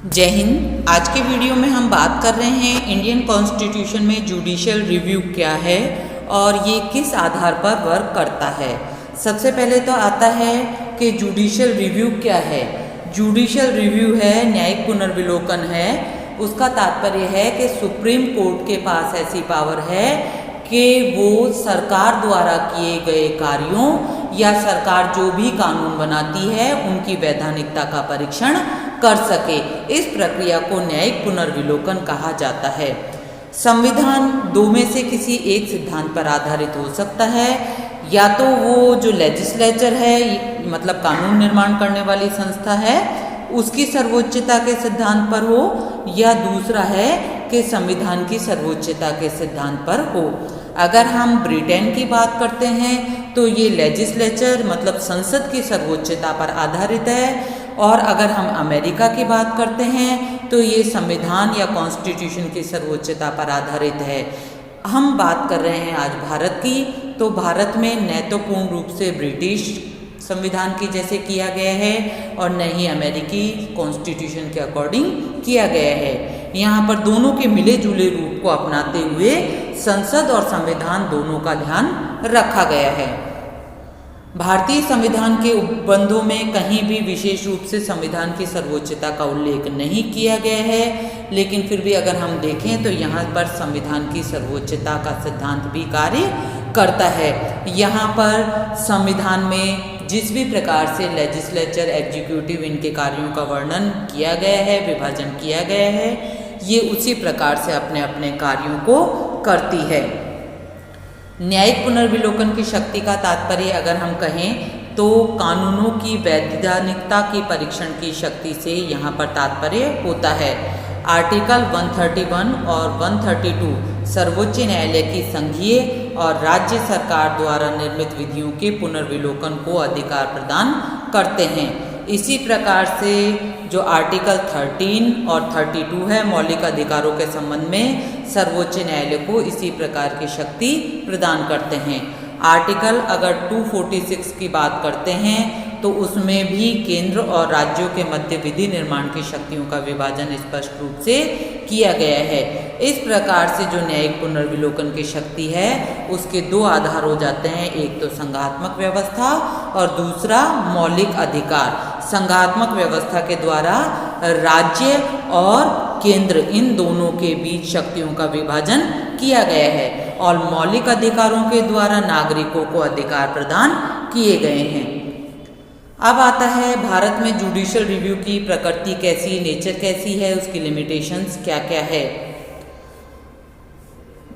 जय हिंद। आज के वीडियो में हम बात कर रहे हैं इंडियन कॉन्स्टिट्यूशन में जुडिशियल रिव्यू क्या है और ये किस आधार पर वर्क करता है। सबसे पहले तो आता है कि जुडिशियल रिव्यू क्या है। जुडिशियल रिव्यू है न्यायिक पुनर्विलोकन है। उसका तात्पर्य है कि सुप्रीम कोर्ट के पास ऐसी पावर है कि वो सरकार द्वारा किए गए कार्यों या सरकार जो भी कानून बनाती है उनकी वैधानिकता का परीक्षण कर सके। इस प्रक्रिया को न्यायिक पुनर्विलोकन कहा जाता है। संविधान दो में से किसी एक सिद्धांत पर आधारित हो सकता है, या तो वो जो लेजिस्लेचर है मतलब कानून निर्माण करने वाली संस्था है उसकी सर्वोच्चता के सिद्धांत पर हो, या दूसरा है कि संविधान की सर्वोच्चता के सिद्धांत पर हो। अगर हम ब्रिटेन की बात करते हैं तो ये लेजिस्लेचर मतलब संसद की सर्वोच्चता पर आधारित है, और अगर हम अमेरिका की बात करते हैं तो ये संविधान या कॉन्स्टिट्यूशन की सर्वोच्चता पर आधारित है। हम बात कर रहे हैं आज भारत की, तो भारत में न तो पूर्ण रूप से ब्रिटिश संविधान की जैसे किया गया है और न ही अमेरिकी कॉन्स्टिट्यूशन के अकॉर्डिंग किया गया है। यहाँ पर दोनों के मिले जुले रूप को अपनाते हुए संसद और संविधान दोनों का ध्यान रखा गया है। भारतीय संविधान के उपबंधों में कहीं भी विशेष रूप से संविधान की सर्वोच्चता का उल्लेख नहीं किया गया है, लेकिन फिर भी अगर हम देखें तो यहाँ पर संविधान की सर्वोच्चता का सिद्धांत भी कार्य करता है। यहाँ पर संविधान में जिस भी प्रकार से लेजिस्लेचर एग्जीक्यूटिव इनके कार्यों का वर्णन किया गया है, विभाजन किया गया है, ये उसी प्रकार से अपने अपने कार्यों को करती है। न्यायिक पुनर्विलोकन की शक्ति का तात्पर्य अगर हम कहें तो कानूनों की वैधानिकता की परीक्षण की शक्ति से यहाँ पर तात्पर्य होता है। आर्टिकल 131 और 132 सर्वोच्च न्यायालय की संघीय और राज्य सरकार द्वारा निर्मित विधियों के पुनर्विलोकन को अधिकार प्रदान करते हैं। इसी प्रकार से जो आर्टिकल 13 और 32 है मौलिक अधिकारों के संबंध में सर्वोच्च न्यायालय को इसी प्रकार की शक्ति प्रदान करते हैं। आर्टिकल अगर 246 की बात करते हैं तो उसमें भी केंद्र और राज्यों के मध्य विधि निर्माण की शक्तियों का विभाजन स्पष्ट रूप से किया गया है। इस प्रकार से जो न्यायिक पुनर्विलोकन की शक्ति है उसके दो आधार हो जाते हैं, एक तो संघात्मक व्यवस्था और दूसरा मौलिक अधिकार। संघात्मक व्यवस्था के द्वारा राज्य और केंद्र इन दोनों के बीच शक्तियों का विभाजन किया गया है, और मौलिक अधिकारों के द्वारा नागरिकों को अधिकार प्रदान किए गए हैं। अब आता है भारत में जुडिशियल रिव्यू की प्रकृति कैसी, नेचर कैसी है, उसकी लिमिटेशंस क्या क्या है।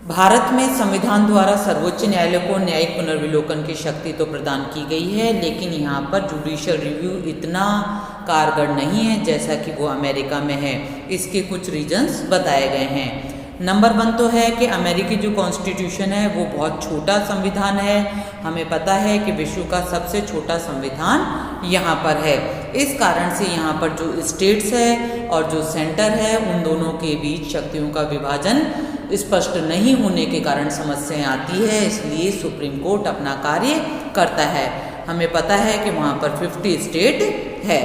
भारत में संविधान द्वारा सर्वोच्च न्यायालय को न्यायिक पुनर्विलोकन की शक्ति तो प्रदान की गई है, लेकिन यहाँ पर जुडिशियल रिव्यू इतना कारगर नहीं है जैसा कि वो अमेरिका में है। इसके कुछ रीजंस बताए गए हैं। नंबर 1 तो है कि अमेरिकी जो कॉन्स्टिट्यूशन है वो बहुत छोटा संविधान है। हमें पता है कि विश्व का सबसे छोटा संविधान यहाँ पर है। इस कारण से यहाँ पर जो स्टेट्स है और जो सेंटर है उन दोनों के बीच शक्तियों का विभाजन स्पष्ट नहीं होने के कारण समस्याएं आती है, इसलिए सुप्रीम कोर्ट अपना कार्य करता है। हमें पता है कि वहाँ पर 50 स्टेट है।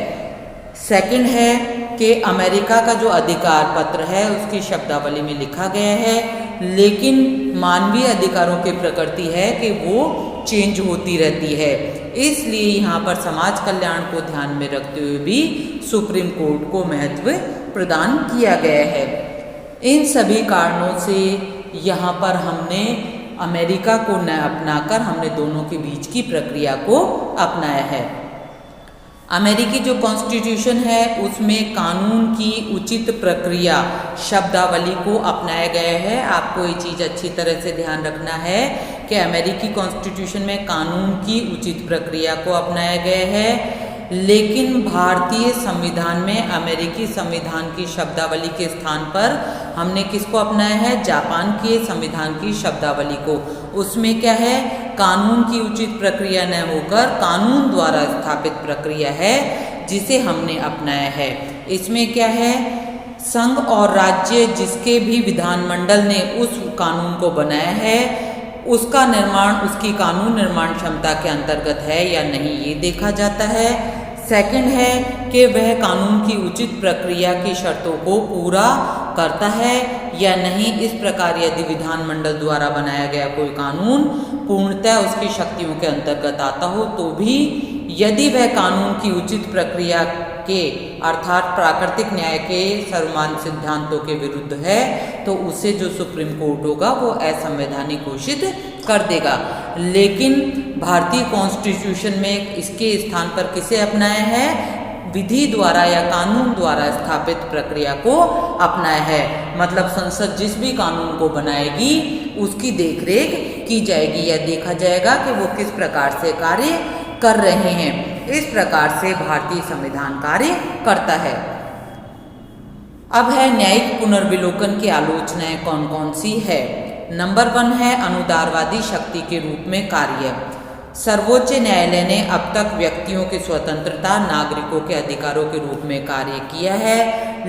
सेकंड है कि अमेरिका का जो अधिकार पत्र है उसकी शब्दावली में लिखा गया है, लेकिन मानवीय अधिकारों की प्रकृति है कि वो चेंज होती रहती है, इसलिए यहाँ पर समाज कल्याण को ध्यान में रखते हुए भी सुप्रीम कोर्ट को महत्व प्रदान किया गया है। इन सभी कारणों से यहाँ पर हमने अमेरिका को न अपनाकर हमने दोनों के बीच की प्रक्रिया को अपनाया है। अमेरिकी जो कॉन्स्टिट्यूशन है उसमें कानून की उचित प्रक्रिया शब्दावली को अपनाया गया है। आपको ये चीज़ अच्छी तरह से ध्यान रखना है कि अमेरिकी कॉन्स्टिट्यूशन में कानून की उचित प्रक्रिया को अपनाया गया है, लेकिन भारतीय संविधान में अमेरिकी संविधान की शब्दावली के स्थान पर हमने किसको अपनाया है, जापान के संविधान की शब्दावली को। उसमें क्या है, कानून की उचित प्रक्रिया न होकर कानून द्वारा स्थापित प्रक्रिया है जिसे हमने अपनाया है। इसमें क्या है, संघ और राज्य जिसके भी विधानमंडल ने उस कानून को बनाया है उसका निर्माण उसकी कानून निर्माण क्षमता के अंतर्गत है या नहीं ये देखा जाता है। सेकंड है कि वह कानून की उचित प्रक्रिया की शर्तों को पूरा करता है या नहीं। इस प्रकार यदि विधानमंडल द्वारा बनाया गया कोई कानून पूर्णतः उसकी शक्तियों के अंतर्गत आता हो तो भी यदि वह कानून की उचित प्रक्रिया के अर्थात प्राकृतिक न्याय के सर्वमान्य सिद्धांतों के विरुद्ध है तो उसे जो सुप्रीम कोर्ट होगा वो असंवैधानिक घोषित कर देगा। लेकिन भारतीय कॉन्स्टिट्यूशन में इसके स्थान पर किसे अपनाया है? विधि द्वारा या कानून द्वारा स्थापित प्रक्रिया को अपनाया है। मतलब संसद जिस भी कानून को बनाएगी उसकी देखरेख की जाएगी या देखा जाएगा कि वो किस प्रकार से कार्य कर रहे हैं। इस प्रकार से भारतीय संविधान कार्य करता है। अब है न्यायिक पुनर्विलोकन की आलोचनाएं कौन कौन सी है। नंबर 1 है अनुदारवादी शक्ति के रूप में कार्य। सर्वोच्च न्यायालय ने अब तक व्यक्तियों की स्वतंत्रता, नागरिकों के अधिकारों के रूप में कार्य किया है,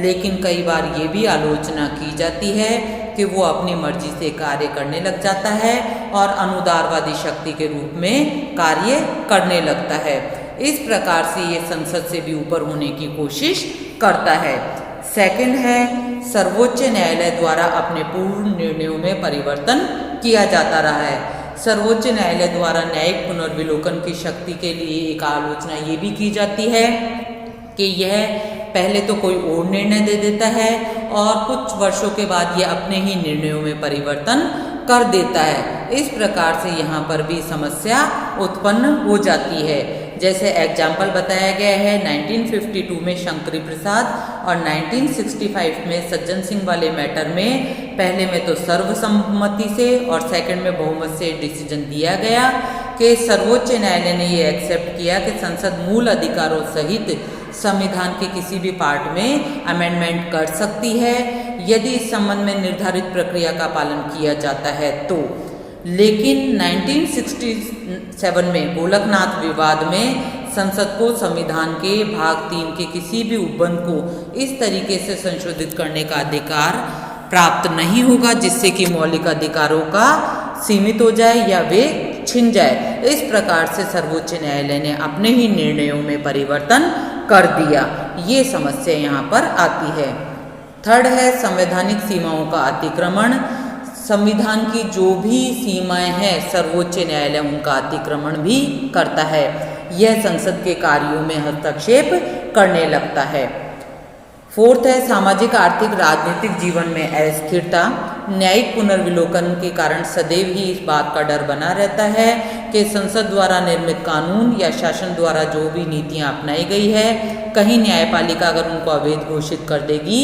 लेकिन कई बार ये भी आलोचना की जाती है कि वो अपनी मर्जी से कार्य करने लग जाता है और अनुदारवादी शक्ति के रूप में कार्य करने लगता है। इस प्रकार से ये संसद से भी ऊपर होने की कोशिश करता है। सेकंड है सर्वोच्च न्यायालय द्वारा अपने पूर्व निर्णयों में परिवर्तन किया जाता रहा है। सर्वोच्च न्यायालय द्वारा न्यायिक पुनर्विलोकन की शक्ति के लिए एक आलोचना ये भी की जाती है कि यह पहले तो कोई और निर्णय दे देता है और कुछ वर्षों के बाद यह अपने ही निर्णयों में परिवर्तन कर देता है। इस प्रकार से यहाँ पर भी समस्या उत्पन्न हो जाती है। जैसे एग्जाम्पल बताया गया है 1952 में शंकरी प्रसाद और 1965 में सज्जन सिंह वाले मैटर में पहले में तो सर्वसम्मति से और सेकंड में बहुमत से डिसीजन दिया गया कि सर्वोच्च न्यायालय ने ये एक्सेप्ट किया कि संसद मूल अधिकारों सहित संविधान के किसी भी पार्ट में अमेंडमेंट कर सकती है यदि इस संबंध में निर्धारित प्रक्रिया का पालन किया जाता है तो। लेकिन 1967 में गोलकनाथ विवाद में संसद को संविधान के भाग 3 के किसी भी उपबंध को इस तरीके से संशोधित करने का अधिकार प्राप्त नहीं होगा जिससे कि मौलिक अधिकारों का सीमित हो जाए या वे छिन जाए। इस प्रकार से सर्वोच्च न्यायालय ने अपने ही निर्णयों में परिवर्तन कर दिया। ये समस्या यहाँ पर आती है। थर्ड है संवैधानिक सीमाओं का अतिक्रमण। संविधान की जो भी सीमाएं हैं सर्वोच्च न्यायालय उनका अतिक्रमण भी करता है। यह संसद के कार्यों में हस्तक्षेप करने लगता है। फोर्थ है सामाजिक, आर्थिक, राजनीतिक जीवन में अस्थिरता। न्यायिक पुनर्विलोकन के कारण सदैव ही इस बात का डर बना रहता है कि संसद द्वारा निर्मित कानून या शासन द्वारा जो भी नीतियां अपनाई गई है कहीं न्यायपालिका अगर उनको अवैध घोषित कर देगी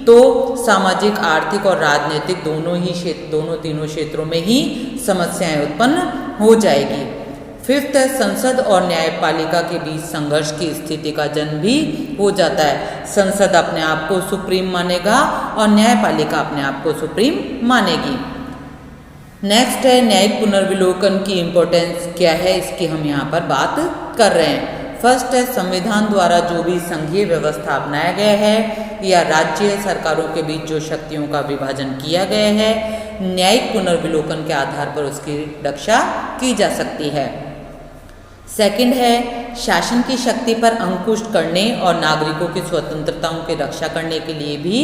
तो सामाजिक, आर्थिक और राजनीतिक दोनों तीनों क्षेत्रों में ही समस्याएं उत्पन्न हो जाएगी। फिफ्थ है संसद और न्यायपालिका के बीच संघर्ष की स्थिति का जन्म भी हो जाता है। संसद अपने आप को सुप्रीम मानेगा और न्यायपालिका अपने आप को सुप्रीम मानेगी। नेक्स्ट है न्यायिक पुनर्विलोकन की इम्पोर्टेंस क्या है, इसकी हम यहाँ पर बात कर रहे हैं। फर्स्ट है संविधान द्वारा जो भी संघीय व्यवस्था अपनाया गया है या राज्य सरकारों के बीच जो शक्तियों का विभाजन किया गया है न्यायिक पुनर्विलोकन के आधार पर उसकी रक्षा की जा सकती है। सेकंड है शासन की शक्ति पर अंकुश करने और नागरिकों की स्वतंत्रताओं की रक्षा करने के लिए भी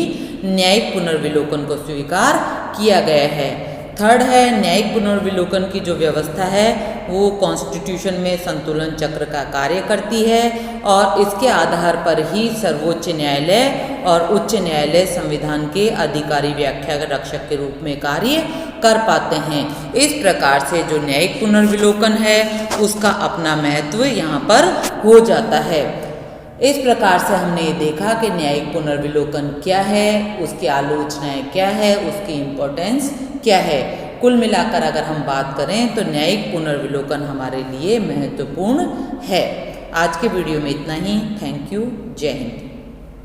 न्यायिक पुनर्विलोकन को स्वीकार किया गया है। थर्ड है न्यायिक पुनर्विलोकन की जो व्यवस्था है वो कॉन्स्टिट्यूशन में संतुलन चक्र का कार्य करती है और इसके आधार पर ही सर्वोच्च न्यायालय और उच्च न्यायालय संविधान के अधिकारी व्याख्या रक्षक के रूप में कार्य कर पाते हैं। इस प्रकार से जो न्यायिक पुनर्विलोकन है उसका अपना महत्व यहाँ पर हो जाता है। इस प्रकार से हमने ये देखा कि न्यायिक पुनर्विलोकन क्या है, उसकी आलोचनाएं क्या है, उसकी इम्पोर्टेंस क्या है। कुल मिलाकर अगर हम बात करें तो न्यायिक पुनर्विलोकन हमारे लिए महत्वपूर्ण है। आज के वीडियो में इतना ही। Thank you. जय हिंद।